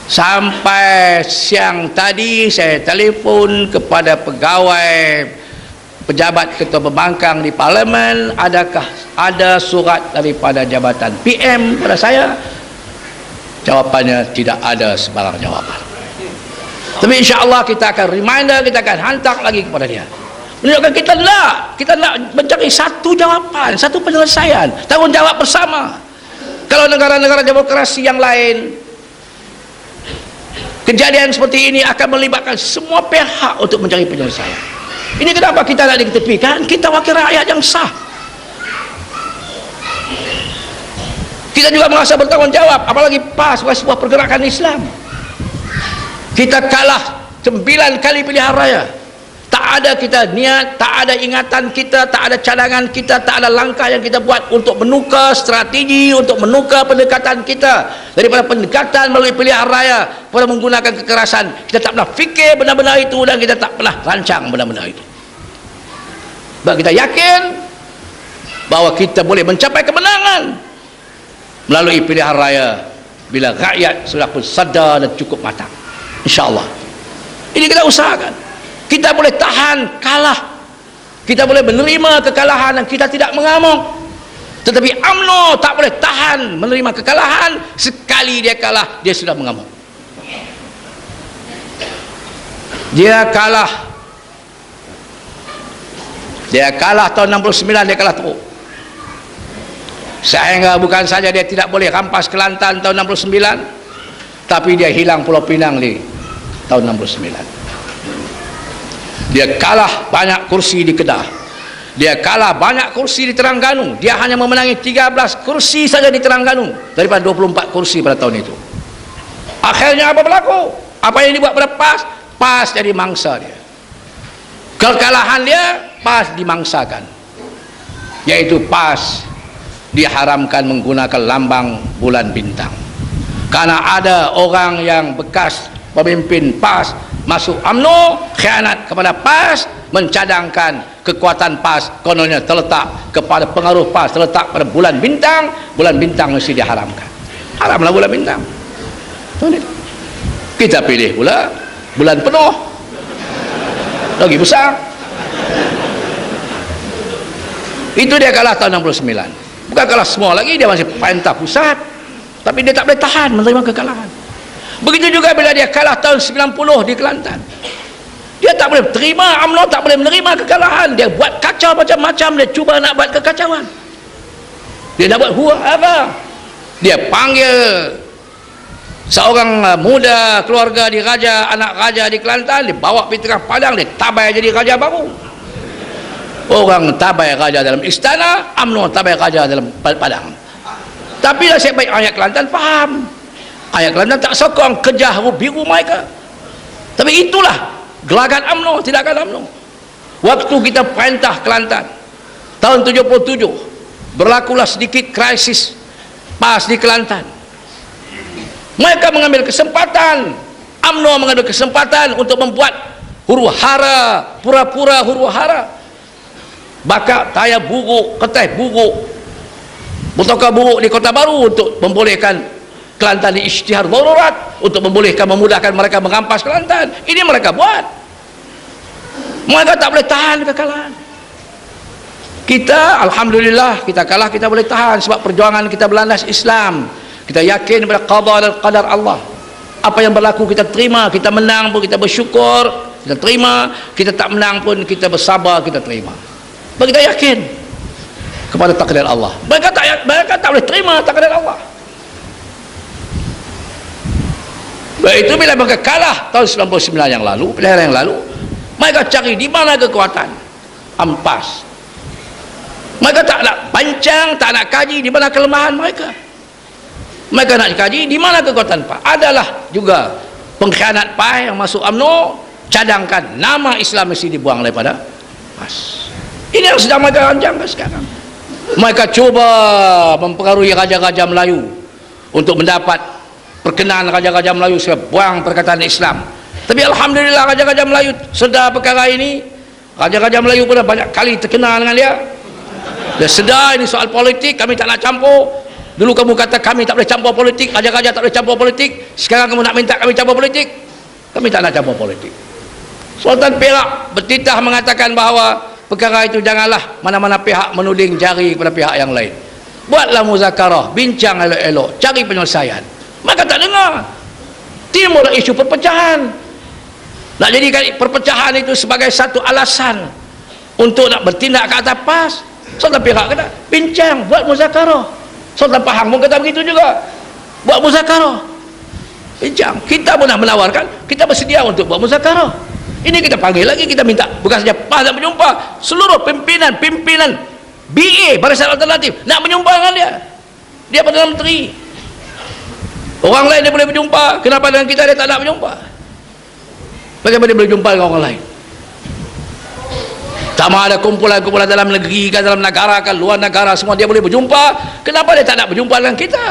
Sampai siang tadi saya telefon kepada pegawai pejabat ketua pembangkang di parlimen, adakah ada surat daripada jabatan PM pada saya? Jawapannya tidak ada sebarang jawapan. Tapi insya-Allah kita akan reminder, kita akan hantar lagi kepada dia. Menunjukkan kita nak mencari satu jawapan, satu penyelesaian, tanggungjawab bersama. Kalau negara-negara demokrasi yang lain, kejadian seperti ini akan melibatkan semua pihak untuk mencari penyelesaian. Ini kenapa kita nak diketepikan? Kita wakil rakyat yang sah. Kita juga merasa bertanggungjawab, apalagi PAS sebuah pergerakan Islam. Kita kalah 9 kali pilihan raya. Tak ada kita niat, tak ada ingatan kita, tak ada cadangan kita, tak ada langkah yang kita buat untuk menukar strategi, untuk menukar pendekatan kita daripada pendekatan melalui pilihan raya pada menggunakan kekerasan. Kita tak pernah fikir benar-benar itu, dan kita tak pernah rancang benar-benar itu. Sebab kita yakin bahawa kita boleh mencapai kemenangan melalui pilihan raya bila rakyat sudah pun sadar dan cukup matang. InsyaAllah. Ini kita usahakan. Kita boleh tahan kalah, kita boleh menerima kekalahan dan kita tidak mengamuk. Tetapi UMNO tak boleh tahan menerima kekalahan. Sekali dia kalah, dia sudah mengamuk. Dia kalah tahun 69, dia kalah teruk. Sehingga bukan saja dia tidak boleh rampas Kelantan tahun 69, tapi dia hilang Pulau Pinang di tahun 69. Dia kalah banyak kursi di Kedah, dia kalah banyak kursi di Terengganu. Dia hanya memenangi 13 kursi saja di Terengganu daripada 24 kursi pada tahun itu. Akhirnya apa berlaku? Apa yang dibuat pada PAS? PAS jadi mangsa dia. Kekalahan dia, PAS dimangsakan, yaitu PAS diharamkan menggunakan lambang bulan bintang. Karena ada orang yang bekas pemimpin PAS masuk UMNO, khianat kepada PAS, mencadangkan kekuatan PAS kononnya terletak kepada pengaruh PAS, terletak pada bulan bintang. Bulan bintang mesti diharamkan. Haramlah bulan bintang. Kita pilih pula bulan penuh, lagi besar. Itu dia kalah tahun 69. Bukan kalah semua lagi, dia masih perintah pusat, tapi dia tak boleh tahan menerima kekalahan. Begitu juga bila dia kalah tahun 90 di Kelantan, dia tak boleh terima, UMNO tak boleh menerima kekalahan. Dia buat kacau macam-macam, dia cuba nak buat kekacauan, dia nak buat hura-hara. Dia panggil seorang muda keluarga di raja, anak raja di Kelantan, dia bawa pergi tengah padang, dia tabai jadi raja baru. Orang tabai raja dalam istana, UMNO tabai raja dalam padang. Tapi nasib baik rakyat Kelantan faham. Rakyat Kelantan tak sokong kejah biru mereka. Tapi itulah gelagat UMNO, tindakan UMNO. Waktu kita perintah Kelantan tahun 77, berlakulah sedikit krisis PAS di Kelantan. Mereka mengambil kesempatan, UMNO mengambil kesempatan untuk membuat huru-hara, pura-pura huru-hara, bakar tayar buruk, ketai buruk, motoka buruk di Kota Baru untuk membolehkan Kelantan di isytihar darurat, untuk membolehkan, memudahkan mereka merampas Kelantan. Ini mereka buat. Mereka tak boleh tahan kekalahan. Kita alhamdulillah, kita kalah, kita boleh tahan sebab perjuangan kita berlandas Islam. Kita yakin pada qada dan qadar Allah. Apa yang berlaku kita terima, kita menang pun kita bersyukur, kita terima, kita tak menang pun kita bersabar, kita terima. Sebab kita yakin kepada takdir Allah. Mereka tak boleh terima takdir Allah. Baik itu bila mereka kalah tahun 99 yang lalu, pilihan yang lalu, mereka cari di mana kekuatan ampas. Mereka tak nak pancang, tak nak kaji di mana kelemahan mereka. Mereka nak kaji di mana kekuatan PAS. Adalah juga pengkhianat PAS yang masuk UMNO, cadangkan nama Islam mesti dibuang daripada PAS. Ini yang sedang mereka rancangkan sekarang. Mereka cuba mempengaruhi raja-raja Melayu untuk mendapat perkenaan raja-raja Melayu supaya buang perkataan Islam. Tapi alhamdulillah raja-raja Melayu sedar perkara ini. Raja-raja Melayu pun dah banyak kali terkenal dengan dia. Dia sedar ini soal politik, kami tak nak campur. Dulu kamu kata kami tak boleh campur politik, raja-raja tak boleh campur politik, sekarang kamu nak minta kami campur politik. Kami tak nak campur politik. Sultan Perak bertitah mengatakan bahawa perkara itu janganlah mana-mana pihak menuding jari kepada pihak yang lain. Buatlah muzakarah, bincang elok-elok, cari penyelesaian. Maka tak dengar. Timbullah isu perpecahan. Nak jadikan perpecahan itu sebagai satu alasan untuk nak bertindak ke atas PAS. Sultan Perak kata, bincang, buat muzakarah. Sultan Pahang pun kata begitu juga. Buat muzakarah. Bincang. Kita pun nak menawarkan, kita bersedia untuk buat muzakarah. Ini kita panggil lagi, kita minta bukan saja PAS nak berjumpa, seluruh pimpinan BA Barisan Alternatif nak berjumpa dengan dia. Dia Perdana Menteri. Orang lain dia boleh berjumpa, kenapa dengan kita dia tak nak berjumpa? Bagaimana dia boleh jumpa dengan orang lain? Sama ada kumpulan-kumpulan dalam negeri kan, dalam negara kan, luar negara, semua dia boleh berjumpa, kenapa dia tak nak berjumpa dengan kita?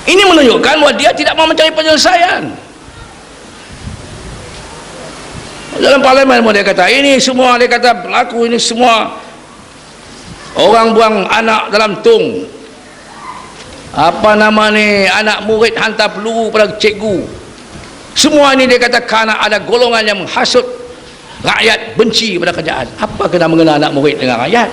Ini menunjukkan bahawa dia tidak mau mencari penyelesaian. Dalam parlimen dia kata, ini semua, dia kata berlaku ini semua orang buang anak dalam tung. Apa nama ni, anak murid hantar peluru pada cikgu. Semua ini dia kata kerana ada golongan yang menghasut rakyat benci pada kerajaan. Apa kena mengenal anak murid dengan rakyat?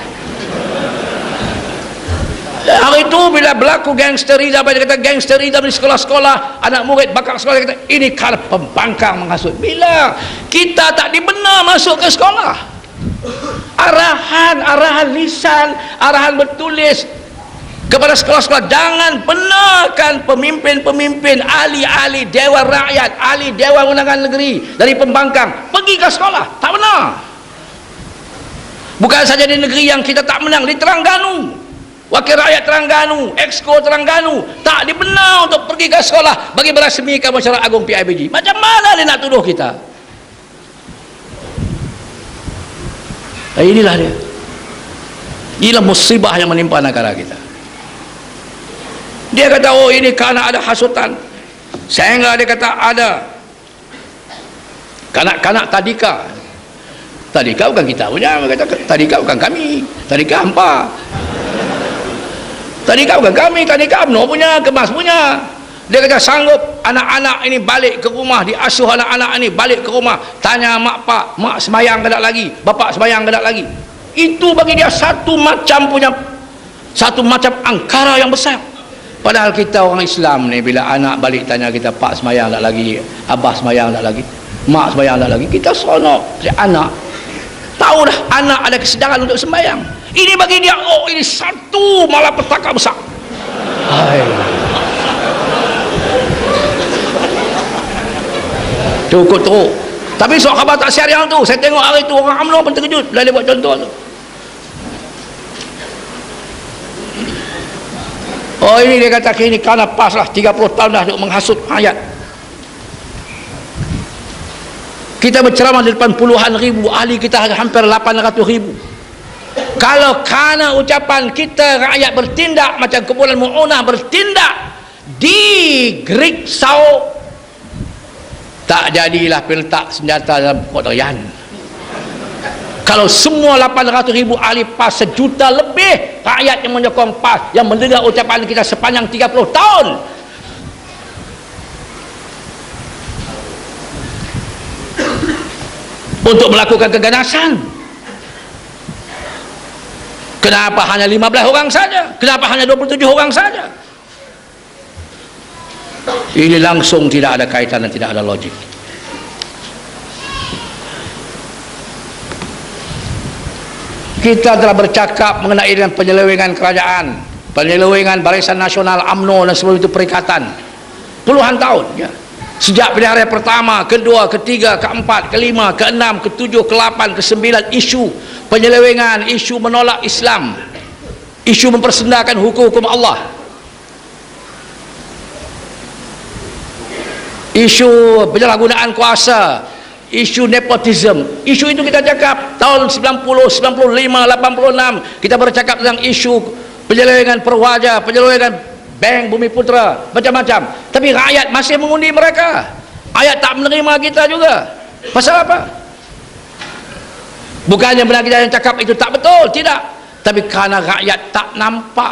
Hari itu bila berlaku gangsterisme, dia kata gangsterisme di sekolah-sekolah, anak murid bakar sekolah, dia kata ini kerana pembangkang menghasut. Bila kita tak dibenar masuk ke sekolah, arahan lisan, arahan bertulis kepada sekolah-sekolah, jangan benarkan pemimpin-pemimpin, ahli-ahli Dewan Rakyat, ahli Dewan Undangan Negeri dari pembangkang pergi ke sekolah. Tak benar. Bukan saja di negeri yang kita tak menang, di Terengganu, Wakil Rakyat Terengganu, Exco Terengganu tak dibenar untuk pergi ke sekolah bagi merasmikan Masyarakat Agung PIBG. Macam mana dia nak tuduh kita? Inilah dia. Inilah musibah yang menimpa negara kita. Dia kata, oh ini kerana ada hasutan, sehingga dia kata ada kanak-kanak tadika. Tadika bukan kita punya, dia kata tadika bukan kami, tadika hampa. Tadika bukan kami, tadika UMNO punya, Kemas punya. Dia kata sanggup anak-anak ini balik ke rumah, diasuh anak-anak ini balik ke rumah, tanya mak pak, mak semayang ke tak lagi, bapak semayang ke tak lagi. Itu bagi dia satu macam angkara yang besar. Padahal kita orang Islam ni, bila anak balik tanya kita, pak semayang tak lagi, abah semayang tak lagi, mak semayang tak lagi, kita seronok. Anak tahu dah anak ada kesedaran untuk sembahyang. Ini bagi dia, oh ini satu malapetaka besar. Hai. Cukup teruk. Tapi surat khabar tak siar yang tu, saya tengok hari tu orang UMNO pun terkejut bila dia buat contoh tu. Oh ini dia kata ini kerana PAS lah 30 tahun dah untuk menghasut rakyat. Kita berceramah di depan puluhan ribu, ahli kita hampir 800 ribu. Kalau kerana ucapan kita rakyat bertindak macam kumpulan Mu'unah bertindak di Greek Sao, tak jadilah peletak senjata dalam Kotayan. Kalau semua 800 ribu ahli PAS, sejuta lebih rakyat yang menyokong PAS, yang mendengar ucapan kita sepanjang 30 tahun, untuk melakukan keganasan, kenapa hanya 15 orang saja? Kenapa hanya 27 orang saja? Ini langsung tidak ada kaitan dan tidak ada logik. Kita telah bercakap mengenai dengan penyelewengan kerajaan, penyelewengan Barisan Nasional, UMNO dan sebelum itu Perikatan, puluhan tahun ya. Sejak pilihan raya pertama, kedua, ketiga, keempat, kelima, keenam, ketujuh, ke-8, ke-9, isu penyelewengan, isu menolak Islam, isu mempersendakan hukum-hukum Allah, isu penyalahgunaan kuasa, isu nepotism. Isu itu kita cakap tahun 90, 95, 86 kita bercakap tentang isu penyelewengan Perwaja, penyelewengan Bank Bumi Putra, macam-macam. Tapi rakyat masih mengundi mereka. Rakyat tak menerima kita juga. Pasal apa? Bukannya benar kita yang cakap itu tak betul, tidak, tapi karena rakyat tak nampak